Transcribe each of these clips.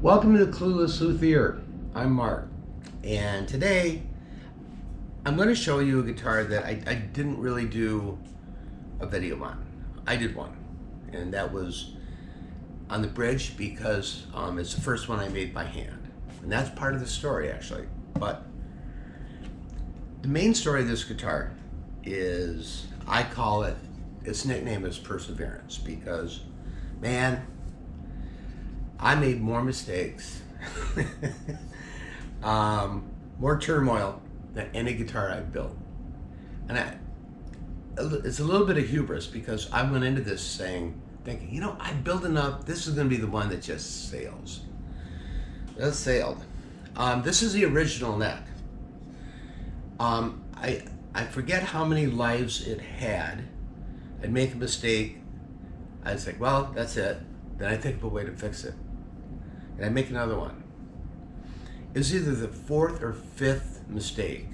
Welcome to the Clueless Luthier. I'm Mark, and today I'm going to show you a guitar that I didn't really do a video on. I did one, and that was on the bridge because it's the first one I made by hand, and that's part of the story actually. But the main story of this guitar is, I call it, its nickname is Perseverance, because man, I made more mistakes, more turmoil than any guitar I've built. And it's a little bit of hubris, because I went into this thinking, you know, I built enough, this is gonna be the one that just sails. It sailed. This is the original neck. I forget how many lives it had. I'd make a mistake, I'd say, well, that's it. Then I'd think of a way to fix it. And I'd make another one. It was either the fourth or fifth mistake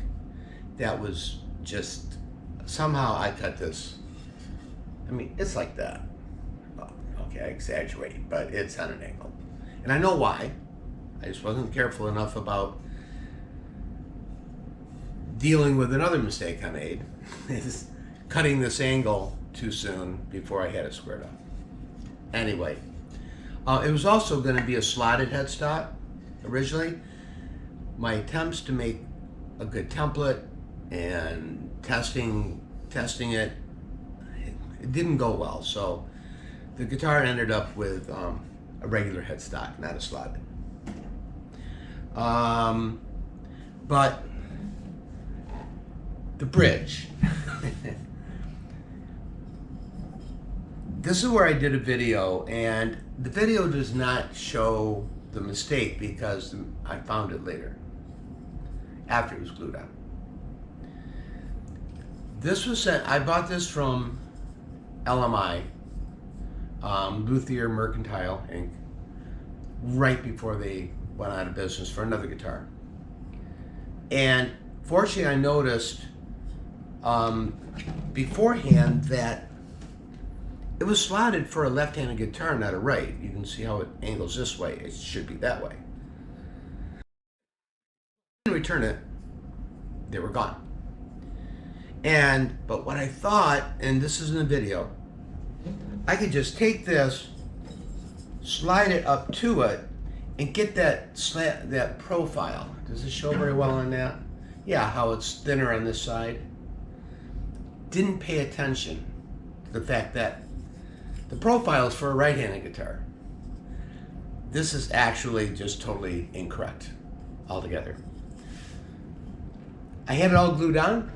that was just, somehow I cut this. I mean, it's like that. Well, okay, I exaggerate, but it's on an angle. And I know why. I just wasn't careful enough about dealing with another mistake I made, is cutting this angle too soon before I had it squared up. Anyway, it was also going to be a slotted headstock originally. My attempts to make a good template and testing it didn't go well. So the guitar ended up with a regular headstock, not a slotted. But the bridge. This is where I did a video, and the video does not show the mistake because I found it later, after it was glued on. This was sent, I bought this from LMI, Luthier Mercantile Inc., right before they went out of business for another guitar. And fortunately I noticed beforehand that it was slotted for a left-handed guitar, not a right. You can see how it angles this way. It should be that way. I didn't return it. They were gone. But what I thought, and this is in the video, I could just take this, slide it up to it, and get that profile. Does it show very well on that? Yeah, how it's thinner on this side. Didn't pay attention to the fact that the profile is for a right-handed guitar. This is actually just totally incorrect altogether. I had it all glued on,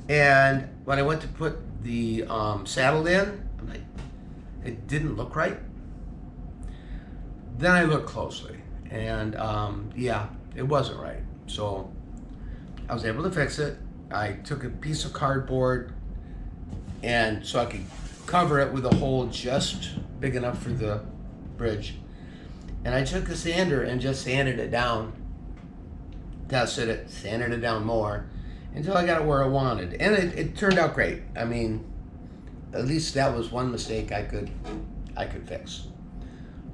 and when I went to put the saddle in, I'm like, it didn't look right. Then I looked closely, and yeah, it wasn't right. So I was able to fix it. I took a piece of cardboard, and so I could cover it with a hole just big enough for the bridge. And I took a sander and just sanded it down, tested it, sanded it down more until I got it where I wanted. And it turned out great. I mean, at least that was one mistake I could fix.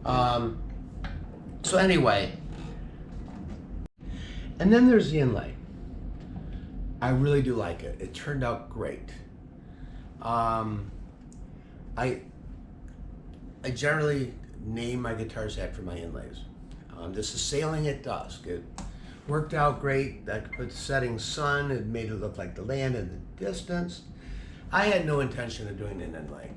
So anyway, and then there's the inlay. I really do like it. It turned out great. I generally name my guitars after my inlays. This is Sailing at Dusk. It worked out great. I could put the setting sun. It made it look like the land in the distance. I had no intention of doing an inlay.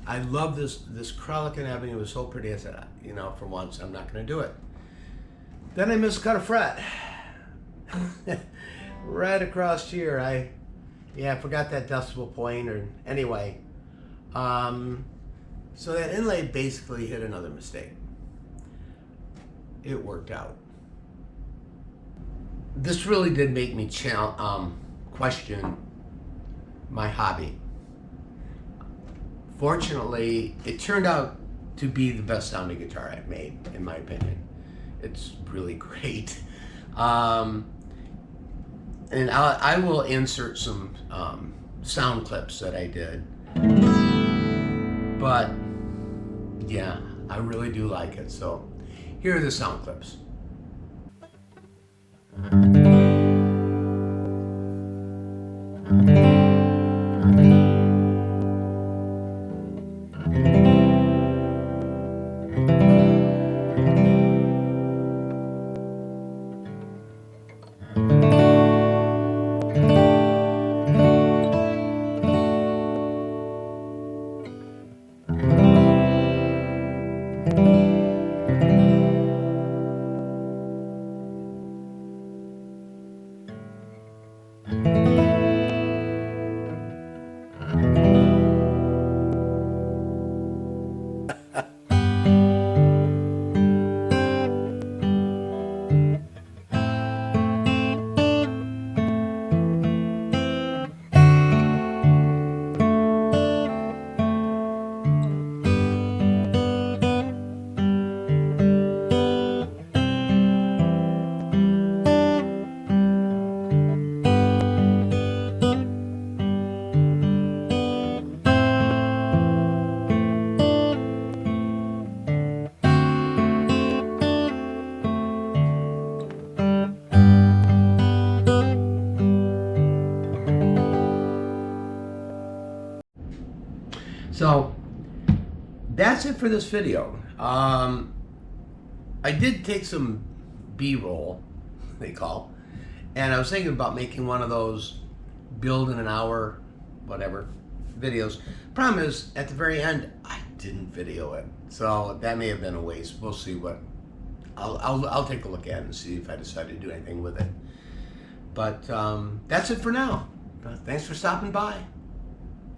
I love this Krelican Avenue. It was so pretty. I said, you know, for once, I'm not going to do it. Then I miscut a fret. Right across here. I forgot that decimal point, or anyway. So that inlay basically hit another mistake. It worked out. This really did make me question my hobby. Fortunately, it turned out to be the best sounding guitar I've made, in my opinion. It's really great. And I will insert some sound clips that I did. But yeah, I really do like it. So here are the sound clips. So that's it for this video. I did take some B-roll, they call, and I was thinking about making one of those build in an hour, whatever, videos. Problem is, at the very end, I didn't video it, so that may have been a waste. We'll see what. I'll take a look at it and see if I decide to do anything with it. But that's it for now. Thanks for stopping by.